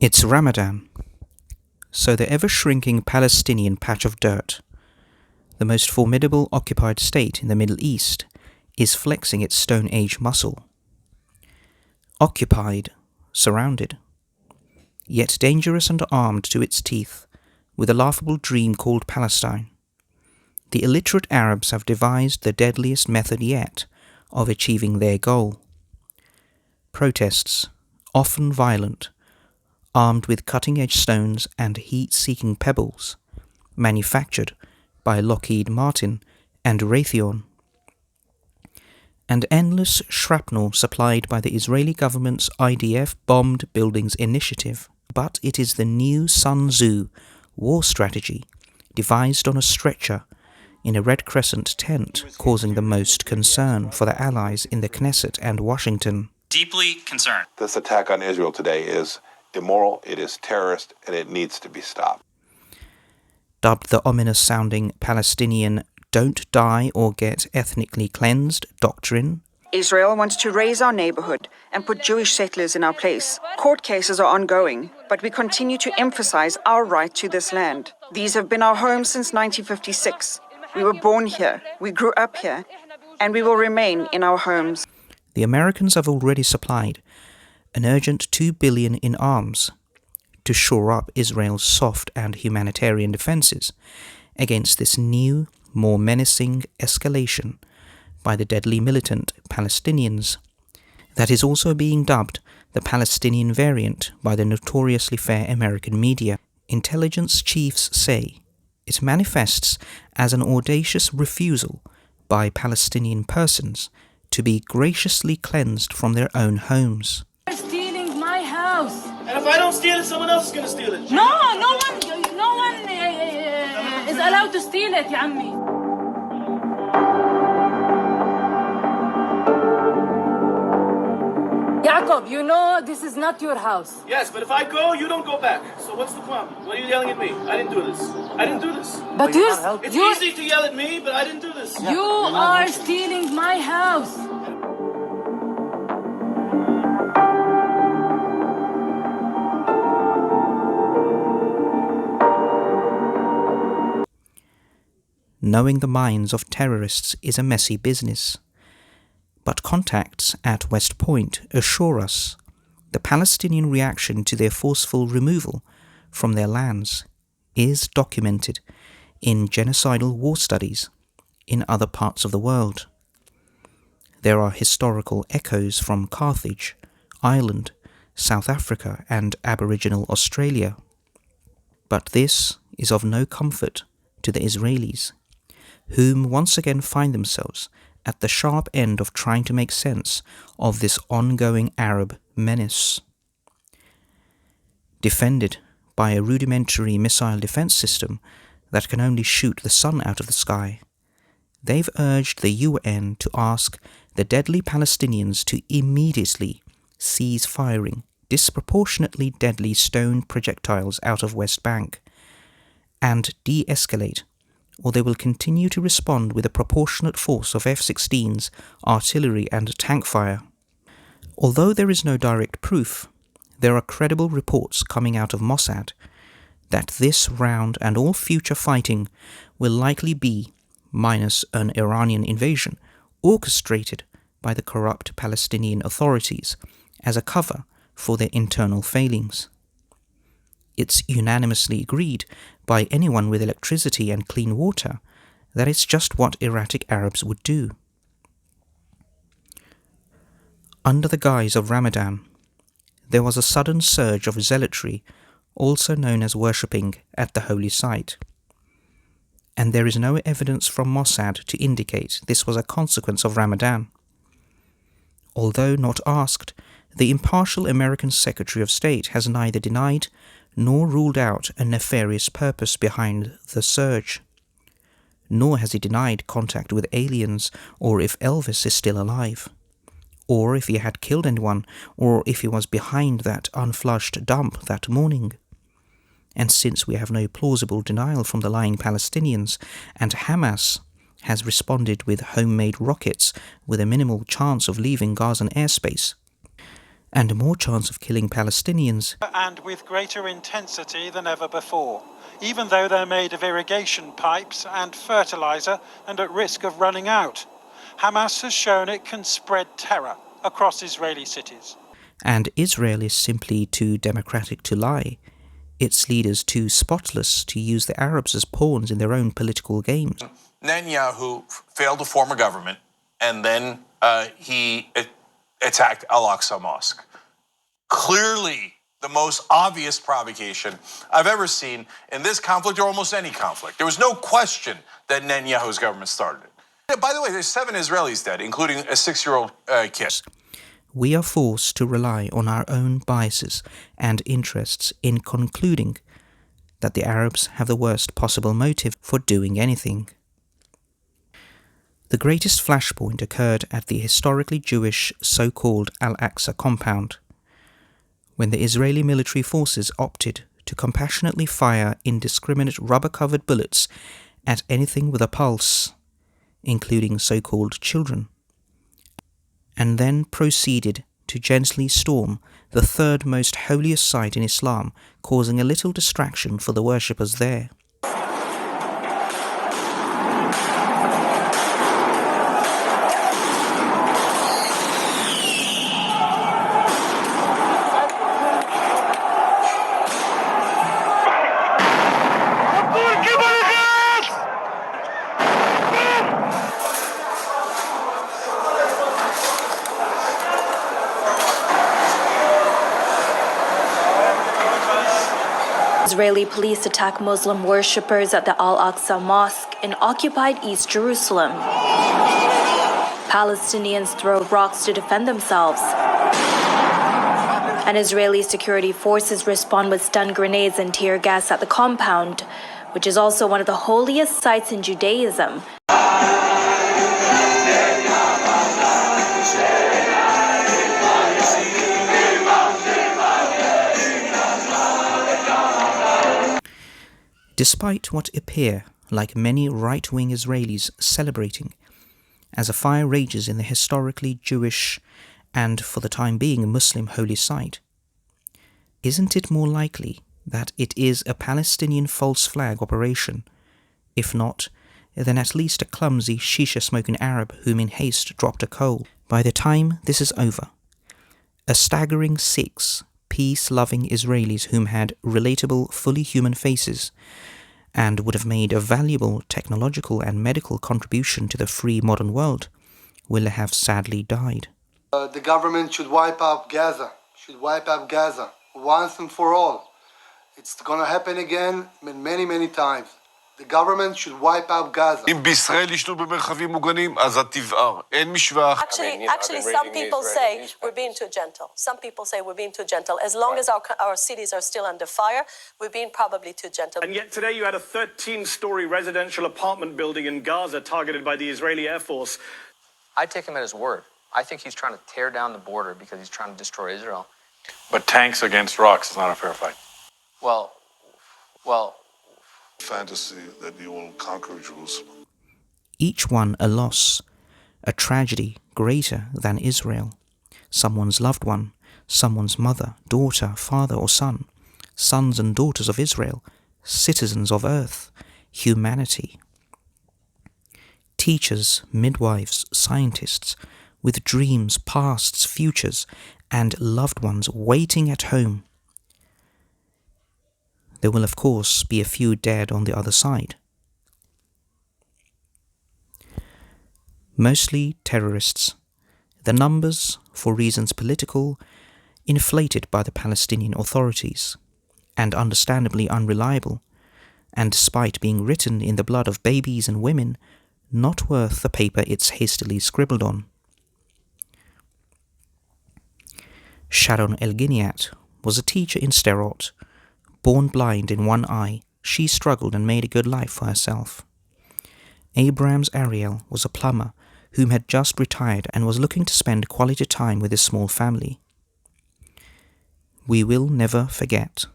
It's Ramadan, so the ever-shrinking Palestinian patch of dirt, the most formidable occupied state in the Middle East, is flexing its Stone Age muscle. Occupied, surrounded, yet dangerous and armed to its teeth, with a laughable dream called Palestine. The illiterate Arabs have devised the deadliest method yet of achieving their goal. Protests, often violent, armed with cutting-edge stones and heat-seeking pebbles, manufactured by Lockheed Martin and Raytheon, and endless shrapnel supplied by the Israeli government's IDF bombed buildings initiative. But it is the new Sun Tzu war strategy, devised on a stretcher in a Red Crescent tent, causing the most concern for the allies in the Knesset and Washington. Deeply concerned. This attack on Israel today is immoral, it is terrorist, and it needs to be stopped. Dubbed the ominous-sounding Palestinian "don't die or get ethnically cleansed" doctrine, Israel wants to raise our neighborhood and put Jewish settlers in our place. Court cases are ongoing, but we continue to emphasize our right to this land. These have been our homes since 1956. We were born here, we grew up here, and we will remain in our homes. The Americans have already supplied an urgent $2 billion in arms to shore up Israel's soft and humanitarian defenses against this new, more menacing escalation by the deadly militant Palestinians. That is also being dubbed the Palestinian variant by the notoriously fair American media. Intelligence chiefs say it manifests as an audacious refusal by Palestinian persons to be graciously cleansed from their own homes. You're stealing my house. And if I don't steal it, someone else is going to steal it. No one is allowed to steal it, ya ammi. Jacob, you know this is not your house. Yes, but if I go, you don't go back. So what's the problem? What are you yelling at me? I didn't do this. I didn't do this. But It's easy to yell at me, but I didn't do this. You are stealing my house. Knowing the minds of terrorists is a messy business. But contacts at West Point assure us the Palestinian reaction to their forceful removal from their lands is documented in genocidal war studies in other parts of the world. There are historical echoes from Carthage, Ireland, South Africa, and Aboriginal Australia. But this is of no comfort to the Israelis, whom once again find themselves at the sharp end of trying to make sense of this ongoing Arab menace. Defended by a rudimentary missile defense system that can only shoot the sun out of the sky, they've urged the UN to ask the deadly Palestinians to immediately cease firing disproportionately deadly stone projectiles out of West Bank and de-escalate, or they will continue to respond with a proportionate force of F-16s, artillery and tank fire. Although there is no direct proof, there are credible reports coming out of Mossad that this round and all future fighting will likely be, minus an Iranian invasion, orchestrated by the corrupt Palestinian authorities as a cover for their internal failings. It's unanimously agreed by anyone with electricity and clean water that it's just what erratic Arabs would do. Under the guise of Ramadan, there was a sudden surge of zealotry, also known as worshipping at the holy site. And there is no evidence from Mossad to indicate this was a consequence of Ramadan. Although not asked, the impartial American Secretary of State has neither denied nor ruled out a nefarious purpose behind the surge. Nor has he denied contact with aliens, or if Elvis is still alive, or if he had killed anyone, or if he was behind that unflushed dump that morning. And since we have no plausible denial from the lying Palestinians, and Hamas has responded with homemade rockets with a minimal chance of leaving Gazan airspace, and more chance of killing Palestinians. And with greater intensity than ever before, even though they're made of irrigation pipes and fertilizer and at risk of running out. Hamas has shown it can spread terror across Israeli cities. And Israel is simply too democratic to lie, its leaders too spotless to use the Arabs as pawns in their own political games. Netanyahu failed to form a government, and then he attacked Al-Aqsa Mosque. Clearly the most obvious provocation I've ever seen in this conflict or almost any conflict. There was no question that Netanyahu's government started it. By the way, there's 7 Israelis dead, including a 6-year-old kid. We are forced to rely on our own biases and interests in concluding that the Arabs have the worst possible motive for doing anything. The greatest flashpoint occurred at the historically Jewish so-called Al-Aqsa compound, when the Israeli military forces opted to compassionately fire indiscriminate rubber-covered bullets at anything with a pulse, including so-called children, and then proceeded to gently storm the third most holiest site in Islam, causing a little distraction for the worshippers there. Israeli police attack Muslim worshippers at the Al-Aqsa Mosque in occupied East Jerusalem. Palestinians throw rocks to defend themselves. And Israeli security forces respond with stun grenades and tear gas at the compound, which is also one of the holiest sites in Judaism. Despite what appear like many right-wing Israelis celebrating, as a fire rages in the historically Jewish and, for the time being, Muslim holy site, isn't it more likely that it is a Palestinian false flag operation, if not, then at least a clumsy shisha-smoking Arab whom in haste dropped a coal? By the time this is over, a staggering 6 peace-loving Israelis whom had relatable, fully human faces and would have made a valuable technological and medical contribution to the free modern world will have sadly died. The government should wipe out Gaza, once and for all. It's going to happen again many, many times. The government should wipe out Gaza. אם בישראל ישנו במרחבים מוגנים, אז תבער. אין משוואה. Actually, some people say we're being too gentle. Some people say we're being too gentle. As long as our cities are still under fire, we're being probably too gentle. And yet today you had a 13-story residential apartment building in Gaza targeted by the Israeli Air Force. I take him at his word. I think he's trying to tear down the border because he's trying to destroy Israel. But tanks against rocks is not a fair fight. Well, Fantasy that you will conquer Jerusalem. Each one a loss, a tragedy greater than Israel. Someone's loved one, someone's mother, daughter, father or son, sons and daughters of Israel, citizens of earth, humanity. Teachers, midwives, scientists, with dreams, pasts, futures, and loved ones waiting at home. There will, of course, be a few dead on the other side. Mostly terrorists. The numbers, for reasons political, inflated by the Palestinian authorities, and understandably unreliable, and despite being written in the blood of babies and women, not worth the paper it's hastily scribbled on. Sharon El-Giniat was a teacher in Sderot. Born blind in one eye, she struggled and made a good life for herself. Abrams Ariel was a plumber whom had just retired and was looking to spend quality time with his small family. We will never forget.